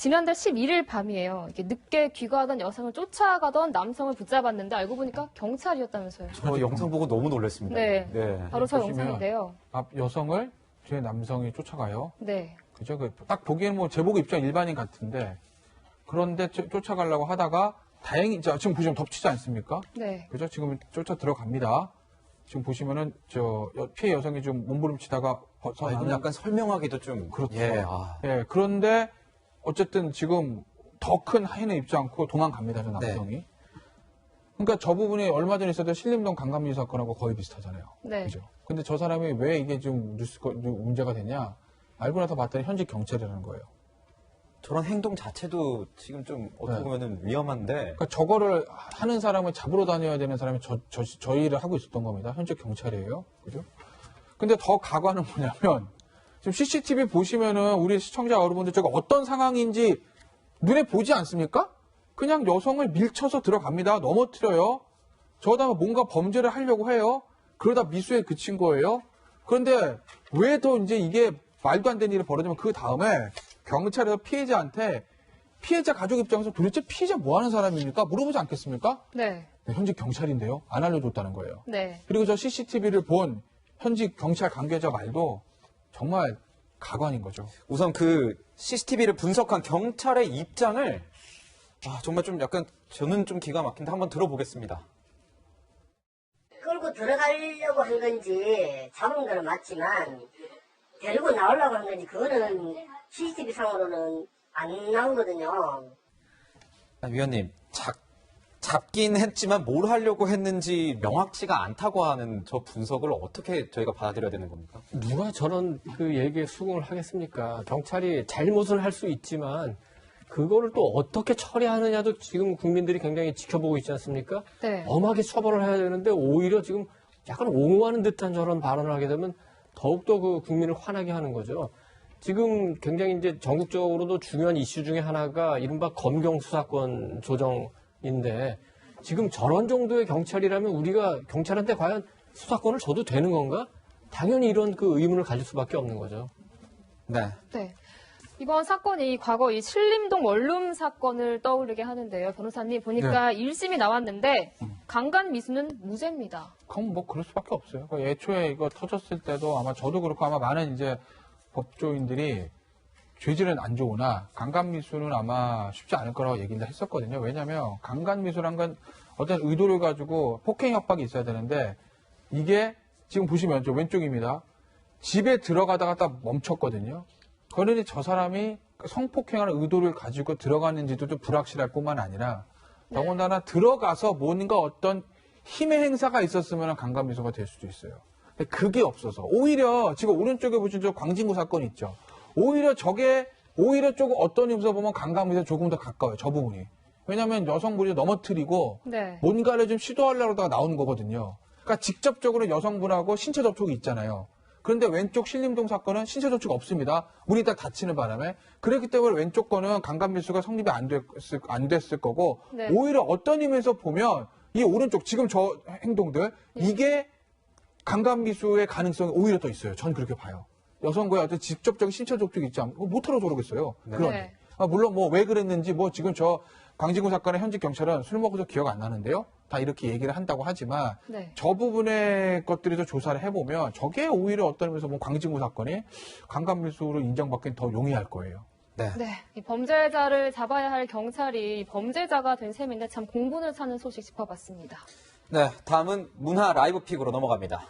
지난달 11일 밤이에요. 이렇게 늦게 귀가하던 여성을 쫓아가던 남성을 붙잡았는데 알고 보니까 경찰이었다면서요. 저 영상 보고 너무 놀랐습니다. 네. 바로 저 보시면 영상인데요. 앞 여성을 뒤에 남성이 쫓아가요. 네. 그죠? 딱 보기에는 뭐 제복 입장 일반인 같은데 그런데 쫓아가려고 하다가 다행히 지금 보시면 덮치지 않습니까? 네. 그죠? 지금 쫓아 들어갑니다. 지금 보시면은 피해 여성이 좀 몸부림치다가 이건 벗어나는 약간 설명하기도 좀 그렇죠. 예, 예, 그런데 어쨌든 지금 더 큰 하인을 입지 않고 도망갑니다, 저 네. 남성이. 그러니까 저 부분이 얼마 전에 있었던 신림동 강간미수 사건하고 거의 비슷하잖아요. 네. 그죠? 근데 저 사람이 왜 이게 좀 문제가 되냐? 알고 나서 봤더니 현직 경찰이라는 거예요. 저런 행동 자체도 지금 좀 어떻게 네. 보면은 위험한데 그러니까 저거를 하는 사람을 잡으러 다녀야 되는 사람이 저 일을 하고 있었던 겁니다. 현직 경찰이에요. 그죠? 근데 더 가관은 뭐냐면 지금 CCTV 보시면은 우리 시청자 여러분들 저가 어떤 상황인지 눈에 보지 않습니까? 그냥 여성을 밀쳐서 들어갑니다. 넘어뜨려요. 저다음에 뭔가 범죄를 하려고 해요. 그러다 미수에 그친 거예요. 그런데 왜 더 이제 이게 말도 안 되는 일이 벌어지면 그 다음에 경찰에서 피해자한테 피해자 가족 입장에서 도대체 피해자 뭐 하는 사람입니까? 물어보지 않겠습니까? 네. 네, 현직 경찰인데요. 안 알려줬다는 거예요. 네. 그리고 저 CCTV를 본 현직 경찰 관계자 말도 정말 가관인 거죠. 우선 그 CCTV를 분석한 경찰의 입장을 정말 좀 약간 저는 좀 기가 막힌데 한번 들어보겠습니다. 끌고 들어가려고 한 건지 잡은 거는 맞지만 데리고 나오려고 한 건지 그거는 CCTV 상으로는 안 나오거든요. 위원님, 잡긴 했지만 뭘 하려고 했는지 명확치가 않다고 하는 저 분석을 어떻게 저희가 받아들여야 되는 겁니까? 누가 저런 그 얘기에 수긍을 하겠습니까? 경찰이 잘못을 할 수 있지만 그거를 또 어떻게 처리하느냐도 지금 국민들이 굉장히 지켜보고 있지 않습니까? 네. 엄하게 처벌을 해야 되는데 오히려 지금 약간 옹호하는 듯한 저런 발언을 하게 되면 더욱더 그 국민을 화나게 하는 거죠. 지금 굉장히 이제 전국적으로도 중요한 이슈 중에 하나가 이른바 검경 수사권 조정인데 지금 저런 정도의 경찰이라면 우리가 경찰한테 과연 수사권을 줘도 되는 건가? 당연히 이런 그 의문을 가질 수밖에 없는 거죠. 네. 네. 이번 사건이 과거 이 신림동 원룸 사건을 떠오르게 하는데요. 변호사님 보니까 1심이 나왔는데 강간 미수는 무죄입니다. 그럼 뭐 그럴 수밖에 없어요. 그러니까 애초에 이거 터졌을 때도 아마 저도 그렇고 아마 많은 이제 법조인들이 죄질은 안 좋으나 강간미수는 아마 쉽지 않을 거라고 얘기를 했었거든요. 왜냐하면 강간미수란 건 어떤 의도를 가지고 폭행 협박이 있어야 되는데 이게 지금 보시면 저 왼쪽입니다. 집에 들어가다가 딱 멈췄거든요. 그러니 저 사람이 성폭행하는 의도를 가지고 들어갔는지도 좀 불확실할 뿐만 아니라 더군다나 들어가서 뭔가 어떤 힘의 행사가 있었으면 강간미수가 될 수도 있어요. 근데 그게 없어서 오히려 지금 오른쪽에 보신 저 광진구 사건 있죠. 오히려 조금 어떤 의미에서 보면 강간미수에 조금 더 가까워요. 저 부분이. 왜냐하면 여성분이 넘어뜨리고 네. 뭔가를 좀 시도하려고 하다가 나오는 거거든요. 그러니까 직접적으로 여성분하고 신체 접촉이 있잖아요. 그런데 왼쪽 신림동 사건은 신체 접촉이 없습니다. 문이 딱 닫히는 바람에. 그렇기 때문에 왼쪽 거는 강간미수가 성립이 안 됐을 거고 네. 오히려 어떤 의미에서 보면 이 오른쪽 지금 저 행동들 이게 강간미수의 가능성이 오히려 더 있어요. 전 그렇게 봐요. 여성과의 어떤 직접적인 신체 접촉이 있지 않고 못하러 저러겠어요. 네. 그런데 물론 뭐 왜 그랬는지 뭐 지금 저 광진구 사건의 현직 경찰은 술 먹어서 기억 안 나는데요. 다 이렇게 얘기를 한다고 하지만 네. 저 부분의 것들에서 조사를 해보면 저게 오히려 어떤 의미에서 뭐 광진구 사건이 강간미수로 인정받기는 더 용이할 거예요. 네. 네. 이 범죄자를 잡아야 할 경찰이 범죄자가 된 셈인데 참 공분을 사는 소식 짚어봤습니다. 네. 다음은 문화 라이브 픽으로 넘어갑니다.